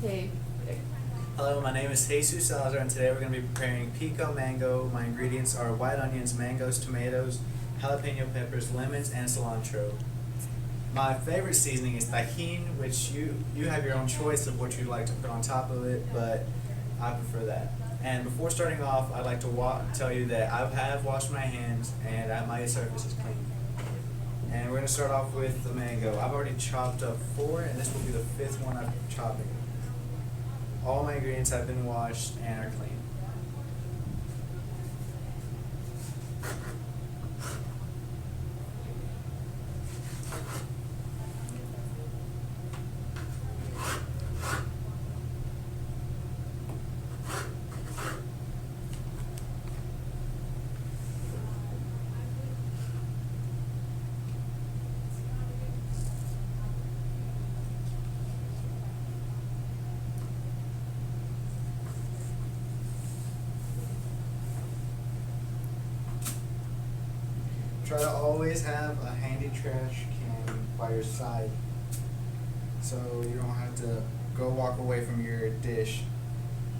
Okay. Hello, my name is Jesus Salazar, and today we're going to be preparing pico mango. My ingredients are white onions, mangoes, tomatoes, jalapeno peppers, lemons, and cilantro. My favorite seasoning is tajin, which you have your own choice of what you'd like to put on top of it, but I prefer that. And before starting off, I'd like to tell you that I have washed my hands and my surface is clean. And we're going to start off with the mango. I've already chopped up 4, and this will be the 5th one I'm chopping. All my ingredients have been washed and are clean. Try to always have a handy trash can by your side so you don't have to go walk away from your dish.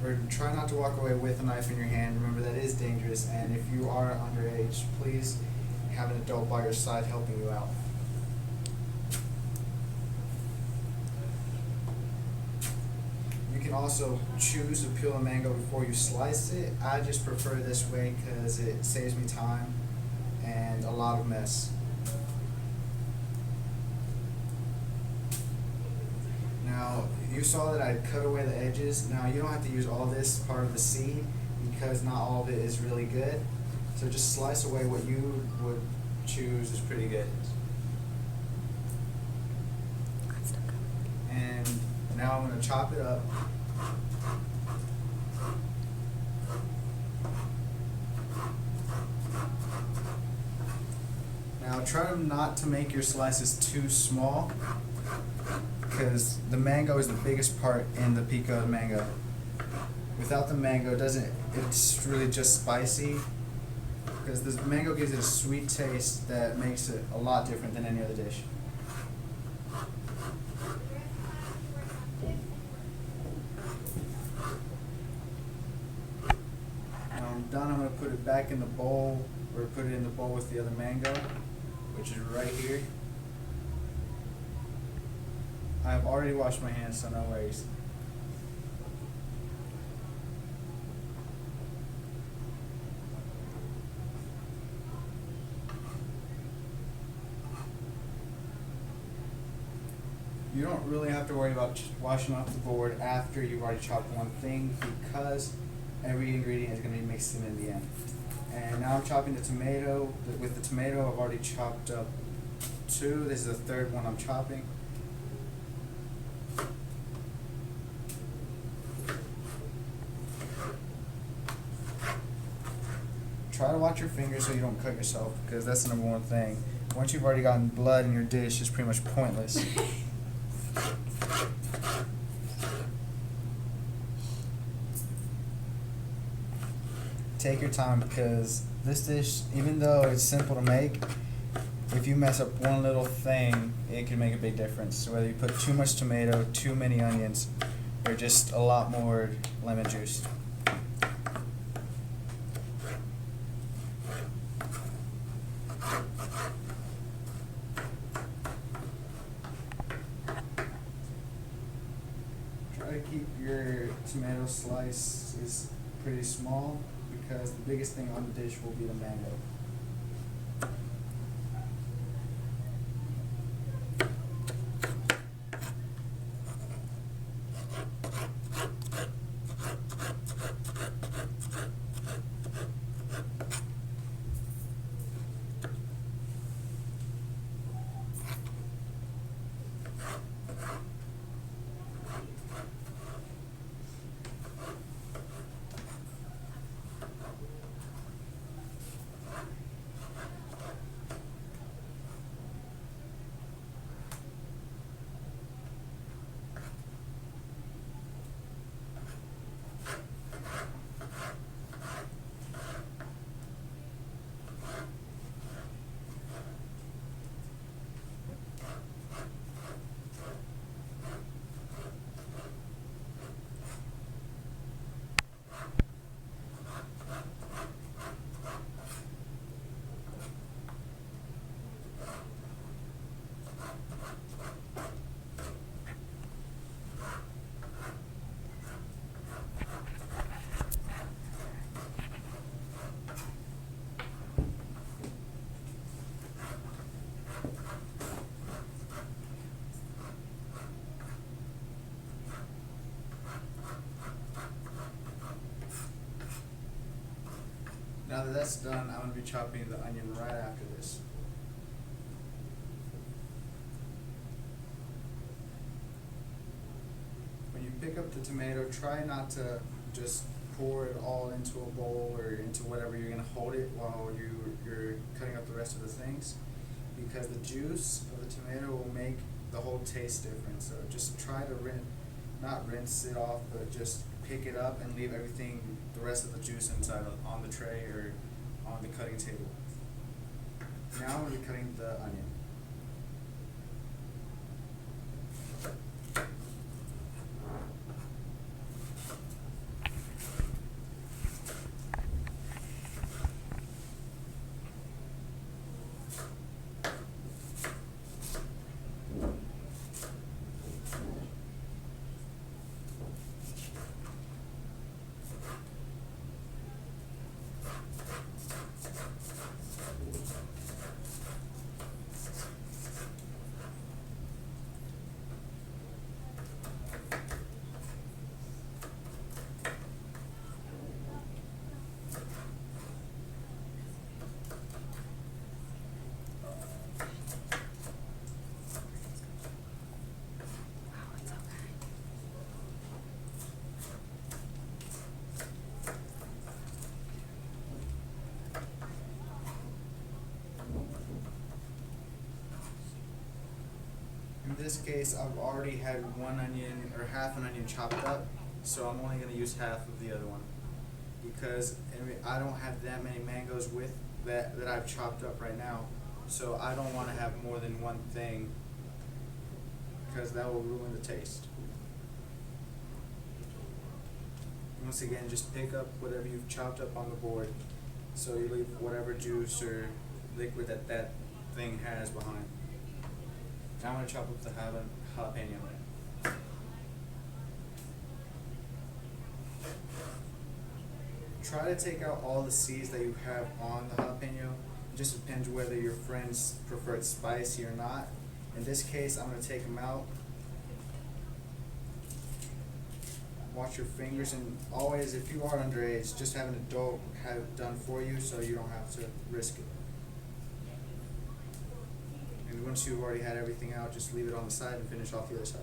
Or try not to walk away with a knife in your hand. Remember, that is dangerous, and if you are underage, please have an adult by your side helping you out. You can also choose to peel a mango before you slice it. I just prefer this way because it saves me time and a lot of mess. Now, you saw that I cut away the edges. Now, you don't have to use all this part of the seed because not all of it is really good. So just slice away what you would choose is pretty good. And now I'm going to chop it up. Now try not to make your slices too small because the mango is the biggest part in the pico mango. Without the mango, it's really just spicy because the mango gives it a sweet taste that makes it a lot different than any other dish. Now I'm done. I'm going to put it back in the bowl, or put it in the bowl with the other mango, which is right here. I've already washed my hands, so no worries. You don't really have to worry about washing off the board after you've already chopped one thing because every ingredient is going to be mixed in the end. And now I'm chopping the tomato. With the tomato, I've already chopped up 2. This is the 3rd one I'm chopping. Try to watch your fingers so you don't cut yourself, because that's the #1 thing. Once you've already gotten blood in your dish, it's pretty much pointless. Take your time because this dish, even though it's simple to make, if you mess up one little thing, it can make a big difference. So whether you put too much tomato, too many onions, or just a lot more lemon juice. Try to keep your tomato slices pretty small because the biggest thing on the dish will be the mango. that that's done, I'm going to be chopping the onion right after this. When you pick up the tomato, try not to just pour it all into a bowl or into whatever you're going to hold it while you're cutting up the rest of the things, because the juice of the tomato will make the whole taste different. So just try to not rinse it off, but just pick it up and leave everything, the rest of the juice inside on the tray or on the cutting table. Now I'm going to be cutting the onion. In this case, I've already had one onion or half an onion chopped up, so I'm only going to use half of the other one, because I don't have that many mangoes with that I've chopped up right now, so I don't want to have more than one thing, because that will ruin the taste. Once again, just pick up whatever you've chopped up on the board, so you leave whatever juice or liquid that thing has behind. Now I'm going to chop up the jalapeno. Try to take out all the seeds that you have on the jalapeno. It just depends whether your friends prefer it spicy or not. In this case, I'm going to take them out. Watch your fingers, and always, if you are underage, just have an adult have it done for you so you don't have to risk it. And once you've already had everything out, just leave it on the side and finish off the other side.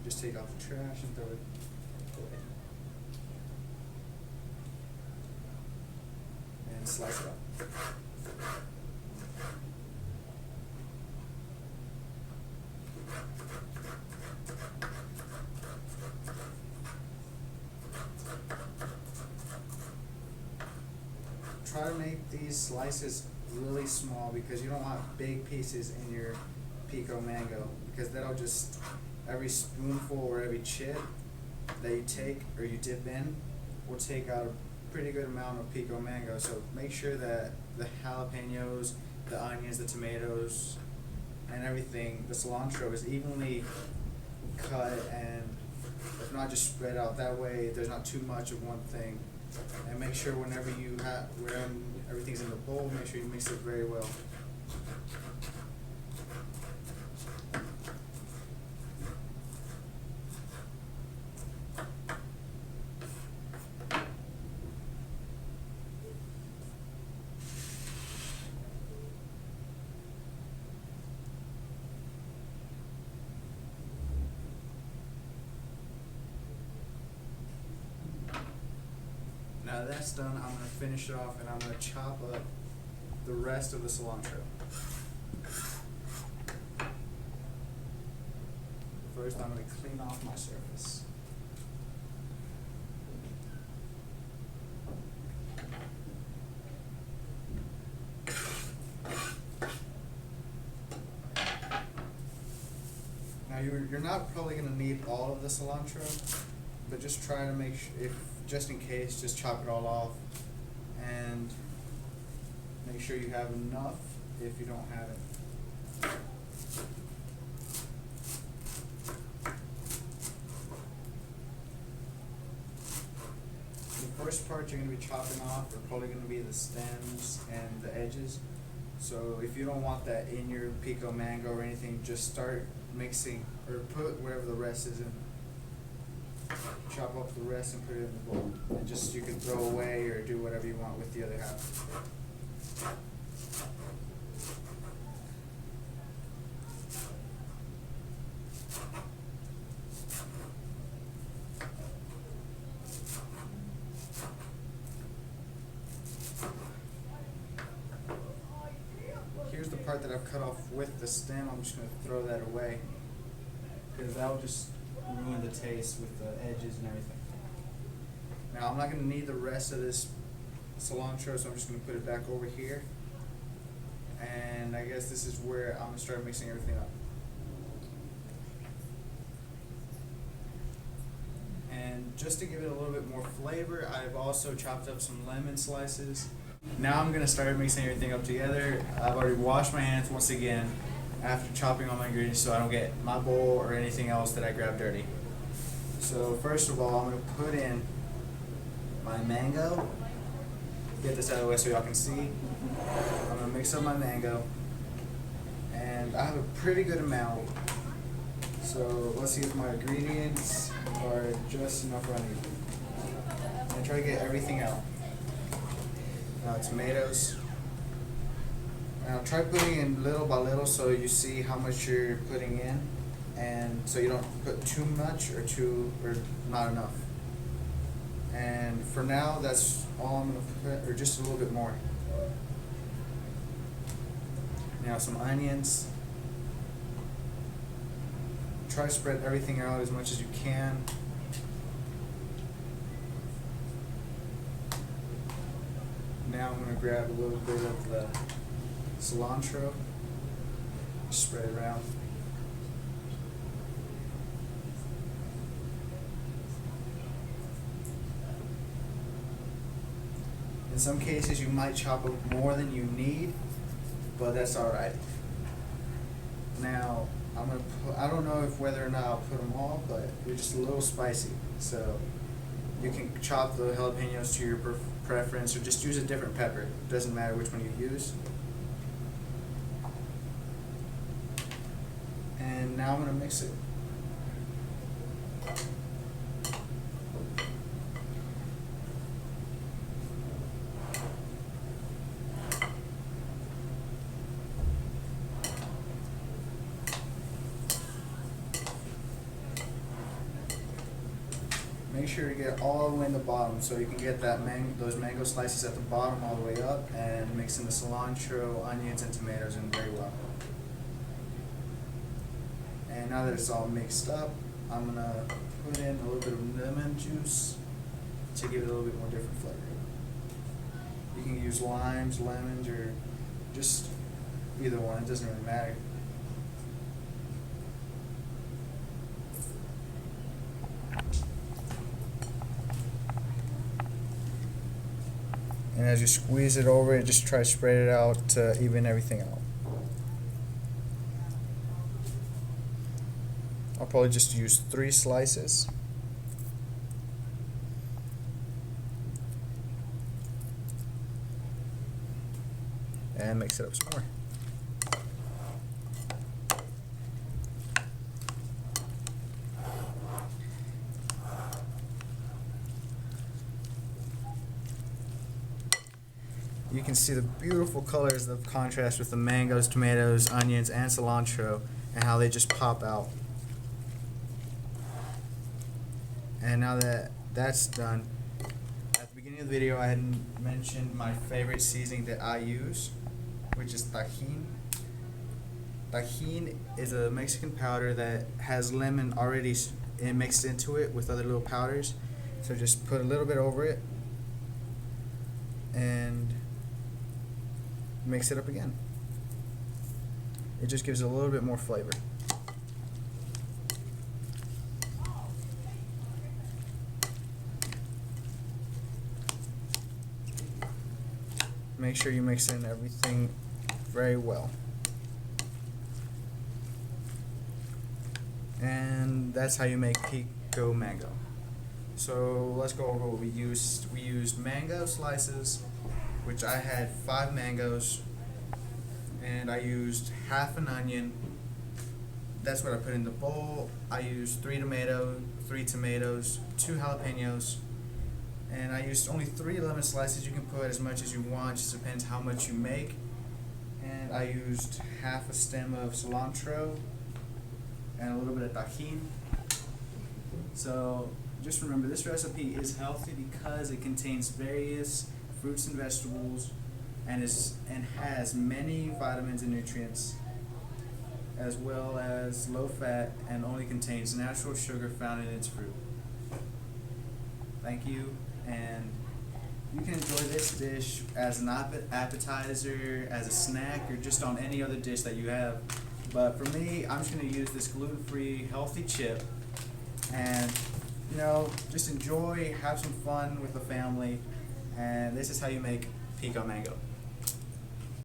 Just take off the trash and throw it away. And slice it up. Try to make these slices really small, because you don't want big pieces in your pico mango, because that'll just, every spoonful or every chip that you take or you dip in will take out a pretty good amount of pico mango. So make sure that the jalapenos, the onions, the tomatoes, and everything, the cilantro is evenly cut, and if not, just spread out. That way there's not too much of one thing. And make sure when everything's in the bowl, make sure you mix it very well. Now that's done, I'm going to finish it off, and I'm going to chop up the rest of the cilantro. First, I'm going to clean off my surface. Now you're not probably going to need all of the cilantro, but just try to make sure, just in case, just chop it all off, and make sure you have enough if you don't have it. The first part you're going to be chopping off are probably going to be the stems and the edges. So if you don't want that in your pico mango or anything, just start mixing or put whatever the rest is in. Chop up the rest and put it in the bowl. And just you can throw away or do whatever you want with the other half. Here's the part that I've cut off with the stem. I'm just going to throw that away because that will just ruin the taste with the edges and everything. Now I'm not going to need the rest of this cilantro, so I'm just going to put it back over here. And I guess this is where I'm going to start mixing everything up. And just to give it a little bit more flavor, I've also chopped up some lemon slices. Now I'm going to start mixing everything up together. I've already washed my hands once again after chopping all my ingredients so I don't get my bowl or anything else that I grab dirty. So first of all, I'm going to put in my mango. Get this out of the way so y'all can see. I'm going to mix up my mango. And I have a pretty good amount. So let's see if my ingredients are just enough running. And try to get everything out. Now tomatoes. Now try putting in little by little so you see how much you're putting in, and so you don't put too much or not enough. And for now, that's all I'm gonna put, or just a little bit more. Now some onions. Try to spread everything out as much as you can. Now I'm going to grab a little bit of the cilantro, spread it around. In some cases you might chop up more than you need, but that's alright. Now I'm going to put, I don't know if whether or not I'll put them all, but they're just a little spicy. So you can chop the jalapenos to your preference or just use a different pepper. It doesn't matter which one you use. And now I'm going to mix it. Make sure to get all the way in the bottom so you can get that those mango slices at the bottom all the way up, and mix in the cilantro, onions, and tomatoes in very well. And now that it's all mixed up, I'm going to put in a little bit of lemon juice to give it a little bit more different flavor. You can use limes, lemons, or just either one. It doesn't really matter. And as you squeeze it over it, just try to spread it out to even everything out. I'll probably just use 3 slices. And mix it up some more. You can see the beautiful colors of contrast with the mangoes, tomatoes, onions, and cilantro, and how they just pop out. And now that that's done, at the beginning of the video I had mentioned my favorite seasoning that I use, which is tajin. Tajin is a Mexican powder that has lemon already mixed into it with other little powders. So just put a little bit over it and mix it up again. It just gives it a little bit more flavor. Make sure you mix in everything very well. And that's how you make pico mango. So let's go over what we used. We used mango slices, which I had 5 mangoes, and I used half an onion. That's what I put in the bowl. I used three tomatoes, 2 jalapenos, and I used only 3 lemon slices. You can put as much as you want, just depends how much you make. And I used half a stem of cilantro and a little bit of tajin. So just remember, this recipe is healthy because it contains various fruits and vegetables and has many vitamins and nutrients, as well as low fat, and only contains natural sugar found in its fruit. Thank you, and you can enjoy this dish as an appetizer, as a snack, or just on any other dish that you have. But for me, I'm just going to use this gluten-free, healthy chip, and just enjoy, have some fun with the family, and this is how you make pico mango.